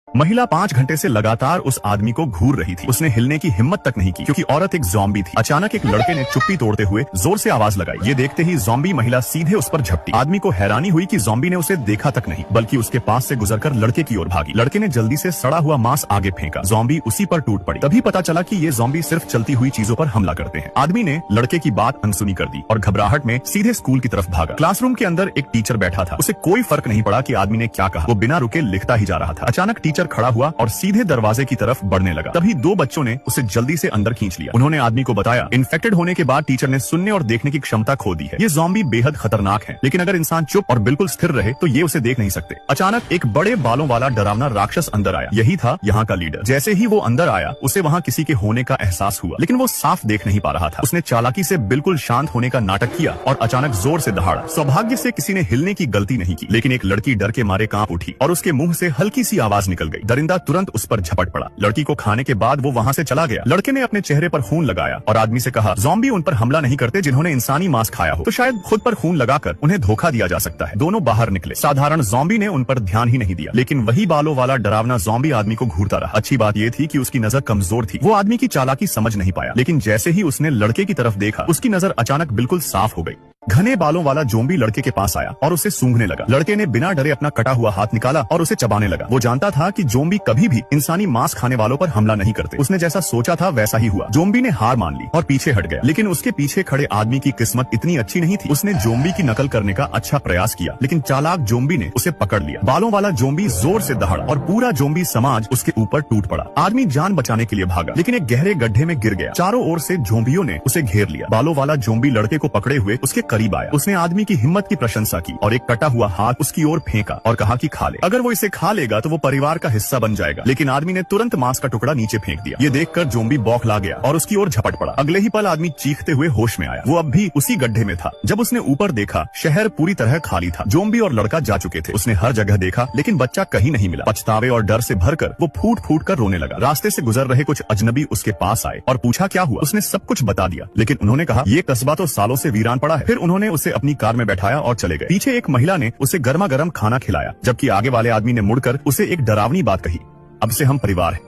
महिला 5 घंटे से लगातार उस आदमी को घूर रही थी। उसने हिलने की हिम्मत तक नहीं की क्योंकि औरत एक ज़ॉम्बी थी। अचानक एक लड़के ने चुप्पी तोड़ते हुए जोर से आवाज लगाई। ये देखते ही ज़ॉम्बी महिला सीधे उस पर झपटी। आदमी को हैरानी हुई कि ज़ॉम्बी ने उसे देखा तक नहीं बल्कि उसके पास से गुजरकर लड़के की ओर भागी। लड़के ने जल्दी से सड़ा हुआ मांस आगे फेंका। ज़ॉम्बी उसी पर टूट पड़ी। तभी पता चला कि ये ज़ॉम्बी सिर्फ चलती हुई चीजों पर हमला करते हैं। आदमी ने लड़के की बात अनसुनी कर दी और घबराहट में सीधे स्कूल की तरफ भागा। क्लासरूम के अंदर एक टीचर बैठा था। उसे कोई फर्क नहीं पड़ा कि आदमी ने क्या कहा। वो बिना रुके लिखता ही जा रहा था। अचानक टीचर खड़ा हुआ और सीधे दरवाजे की तरफ बढ़ने लगा। तभी 2 बच्चों ने उसे जल्दी से अंदर खींच लिया। उन्होंने आदमी को बताया इन्फेक्टेड होने के बाद टीचर ने सुनने और देखने की क्षमता खो दी है। ये ज़ॉम्बी बेहद खतरनाक है, लेकिन अगर इंसान चुप और बिल्कुल स्थिर रहे तो ये उसे देख नहीं सकते। अचानक एक बड़े बालों वाला डरावना राक्षस अंदर आया। यही था यहाँ का लीडर। जैसे ही वो अंदर आया उसे वहाँ किसी के होने का एहसास हुआ, लेकिन वो साफ देख नहीं पा रहा था। उसने चालाकी से बिल्कुल शांत होने का नाटक किया और अचानक जोर से दहाड़ा। सौभाग्य से किसी ने हिलने की गलती नहीं की, लेकिन एक लड़की डर के मारे कांप उठी और उसके मुंह से हल्की सी आवाज निकल गई। दरिंदा तुरंत उस पर झपट पड़ा। लड़की को खाने के बाद वो वहाँ से चला गया। लड़के ने अपने चेहरे पर खून लगाया और आदमी से कहा ज़ॉम्बी उन पर हमला नहीं करते जिन्होंने इंसानी मांस खाया हो, तो शायद खुद पर खून लगाकर उन्हें धोखा दिया जा सकता है। दोनों बाहर निकले। साधारण ज़ॉम्बी ने उन पर ध्यान ही नहीं दिया, लेकिन वही बालों वाला डरावना ज़ॉम्बी आदमी को घूरता रहा। अच्छी बात यह थी कि उसकी नजर कमजोर थी। वो आदमी की चालाकी समझ नहीं पाया, लेकिन जैसे ही उसने लड़के की तरफ देखा उसकी नजर अचानक बिल्कुल साफ हो गई। घने बालों वाला ज़ॉम्बी लड़के के पास आया और उसे सूंघने लगा। लड़के ने बिना डरे अपना कटा हुआ हाथ निकाला और उसे चबाने लगा। वो जानता था कि ज़ॉम्बी कभी भी इंसानी मांस खाने वालों पर हमला नहीं करते। उसने जैसा सोचा था वैसा ही हुआ। ज़ॉम्बी ने हार मान ली और पीछे हट गया, लेकिन उसके पीछे खड़े आदमी की किस्मत इतनी अच्छी नहीं थी। उसने ज़ॉम्बी की नकल करने का अच्छा प्रयास किया, लेकिन चालाक ज़ॉम्बी ने उसे पकड़ लिया। बालों वाला ज़ॉम्बी जोर से दहाड़ा और पूरा ज़ॉम्बी समाज उसके ऊपर टूट पड़ा। आदमी जान बचाने के लिए भागा, लेकिन एक गहरे गड्ढे में गिर गया। चारों ओर से ज़ॉम्बियों ने उसे घेर लिया। बालों वाला ज़ॉम्बी लड़के को पकड़े हुए उसके करीब आया। उसने आदमी की हिम्मत की प्रशंसा की और एक कटा हुआ हाथ उसकी ओर फेंका और कहा कि खा ले। अगर वो इसे खा लेगा तो वो परिवार का हिस्सा बन जाएगा। लेकिन आदमी ने तुरंत मांस का टुकड़ा नीचे फेंक दिया। ये देखकर ज़ॉम्बी बौखला गया और उसकी ओर झपट पड़ा। अगले ही पल आदमी चीखते हुए होश में आया। वो अब भी उसी गड्ढे में था। जब उसने ऊपर देखा, शहर पूरी तरह खाली था। ज़ॉम्बी और लड़का जा चुके थे। उसने हर जगह देखा, लेकिन बच्चा कहीं नहीं मिला। पछतावे और डर से भरकर वो फूट फूट कर रोने लगा। रास्ते से गुजर रहे कुछ अजनबी उसके पास आए और पूछा क्या हुआ। उसने सब कुछ बता दिया, लेकिन उन्होंने कहा ये कस्बा तो सालों से वीरान पड़ा है। फिर उन्होंने उसे अपनी कार में बैठाया और चले गए। पीछे एक महिला ने उसे गर्मा गर्म खाना खिलाया, जबकि आगे वाले आदमी ने मुड़कर उसे एक डरावनी बात कही, अब से हम परिवार हैं।